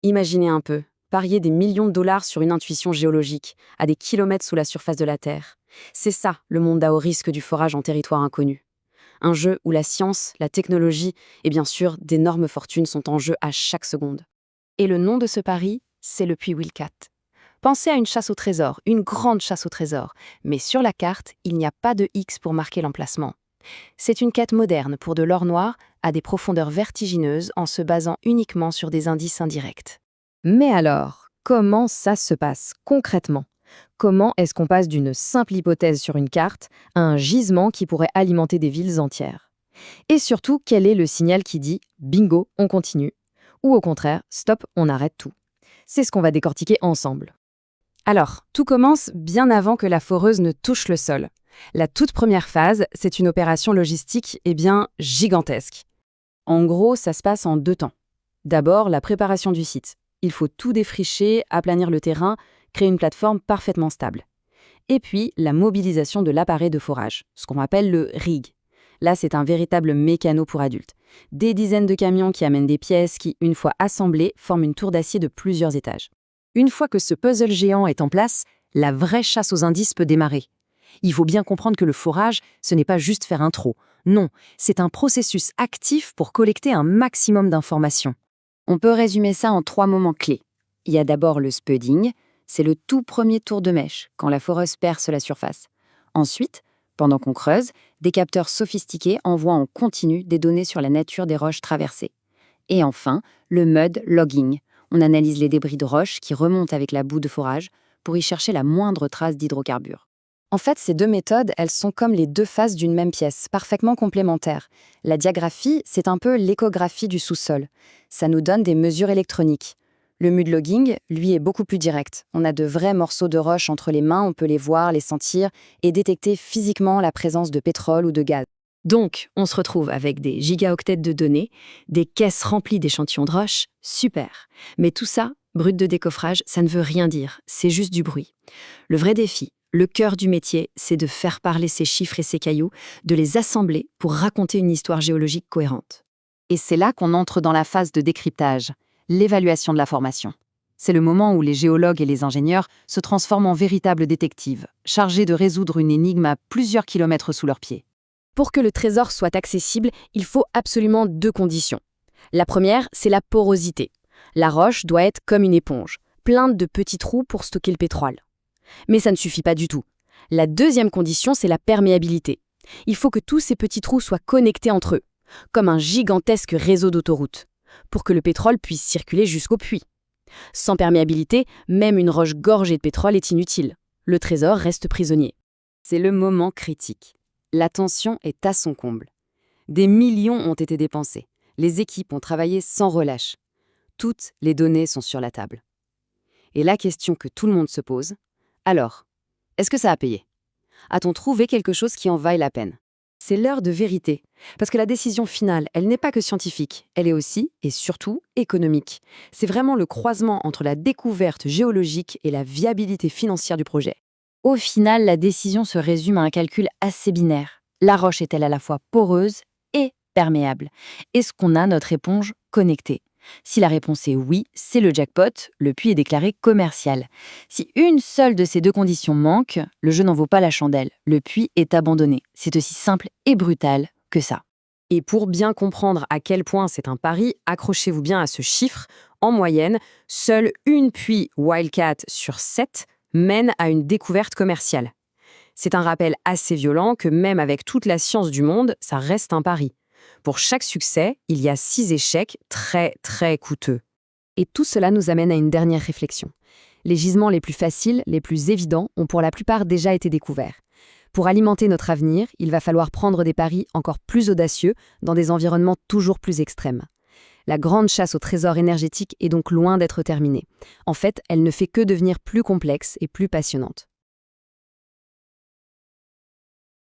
Imaginez un peu, parier des millions de dollars sur une intuition géologique, à des kilomètres sous la surface de la Terre. C'est ça, le monde à haut risque du forage en territoire inconnu. Un jeu où la science, la technologie et bien sûr d'énormes fortunes sont en jeu à chaque seconde. Et le nom de ce pari, c'est le puits Wilcat. Pensez à une chasse au trésor, une grande chasse au trésor, mais sur la carte, il n'y a pas de X pour marquer l'emplacement. C'est une quête moderne pour de l'or noir à des profondeurs vertigineuses en se basant uniquement sur des indices indirects. Mais alors, comment ça se passe concrètement? Comment est-ce qu'on passe d'une simple hypothèse sur une carte à un gisement qui pourrait alimenter des villes entières? Et surtout, quel est le signal qui dit «bingo, on continue» ou au contraire «stop, on arrête tout»? C'est ce qu'on va décortiquer ensemble. Alors, tout commence bien avant que la foreuse ne touche le sol. La toute première phase, c'est une opération logistique gigantesque. En gros, ça se passe en 2 temps. D'abord, la préparation du site. Il faut tout défricher, aplanir le terrain, créer une plateforme parfaitement stable. Et puis, la mobilisation de l'appareil de forage, ce qu'on appelle le rig. Là, c'est un véritable mécano pour adultes. Des dizaines de camions qui amènent des pièces qui, une fois assemblées, forment une tour d'acier de plusieurs étages. Une fois que ce puzzle géant est en place, la vraie chasse aux indices peut démarrer. Il faut bien comprendre que le forage, ce n'est pas juste faire un trou. Non, c'est un processus actif pour collecter un maximum d'informations. On peut résumer ça en 3 moments clés. Il y a d'abord le spudding, c'est le tout premier tour de mèche, quand la foreuse perce la surface. Ensuite, pendant qu'on creuse, des capteurs sophistiqués envoient en continu des données sur la nature des roches traversées. Et enfin, le mud logging. On analyse les débris de roches qui remontent avec la boue de forage pour y chercher la moindre trace d'hydrocarbures. En fait, ces 2 méthodes, elles sont comme les 2 faces d'une même pièce, parfaitement complémentaires. La diagraphie, c'est un peu l'échographie du sous-sol. Ça nous donne des mesures électroniques. Le mud logging, lui, est beaucoup plus direct. On a de vrais morceaux de roche entre les mains, on peut les voir, les sentir et détecter physiquement la présence de pétrole ou de gaz. Donc, on se retrouve avec des gigaoctets de données, des caisses remplies d'échantillons de roches, super. Mais tout ça, brut de décoffrage, ça ne veut rien dire, c'est juste du bruit. Le vrai défi, le cœur du métier, c'est de faire parler ces chiffres et ces cailloux, de les assembler pour raconter une histoire géologique cohérente. Et c'est là qu'on entre dans la phase de décryptage, l'évaluation de la formation. C'est le moment où les géologues et les ingénieurs se transforment en véritables détectives, chargés de résoudre une énigme à plusieurs kilomètres sous leurs pieds. Pour que le trésor soit accessible, il faut absolument 2 conditions. La première, c'est la porosité. La roche doit être comme une éponge, pleine de petits trous pour stocker le pétrole. Mais ça ne suffit pas du tout. La deuxième condition, c'est la perméabilité. Il faut que tous ces petits trous soient connectés entre eux, comme un gigantesque réseau d'autoroutes, pour que le pétrole puisse circuler jusqu'au puits. Sans perméabilité, même une roche gorgée de pétrole est inutile. Le trésor reste prisonnier. C'est le moment critique. La tension est à son comble. Des millions ont été dépensés. Les équipes ont travaillé sans relâche. Toutes les données sont sur la table. Et la question que tout le monde se pose, alors, est-ce que ça a payé? A-t-on trouvé quelque chose qui en vaille la peine? C'est l'heure de vérité, parce que la décision finale, elle n'est pas que scientifique, elle est aussi, et surtout, économique. C'est vraiment le croisement entre la découverte géologique et la viabilité financière du projet. Au final, la décision se résume à un calcul assez binaire. La roche est-elle à la fois poreuse et perméable? Est-ce qu'on a notre éponge connectée? Si la réponse est oui, c'est le jackpot, le puits est déclaré commercial. Si une seule de ces 2 conditions manque, le jeu n'en vaut pas la chandelle, le puits est abandonné. C'est aussi simple et brutal que ça. Et pour bien comprendre à quel point c'est un pari, accrochez-vous bien à ce chiffre. En moyenne, seule une puits Wildcat sur 7 mène à une découverte commerciale. C'est un rappel assez violent que même avec toute la science du monde, ça reste un pari. Pour chaque succès, il y a 6 échecs très, très coûteux. Et tout cela nous amène à une dernière réflexion. Les gisements les plus faciles, les plus évidents, ont pour la plupart déjà été découverts. Pour alimenter notre avenir, il va falloir prendre des paris encore plus audacieux dans des environnements toujours plus extrêmes. La grande chasse au trésor énergétique est donc loin d'être terminée. En fait, elle ne fait que devenir plus complexe et plus passionnante.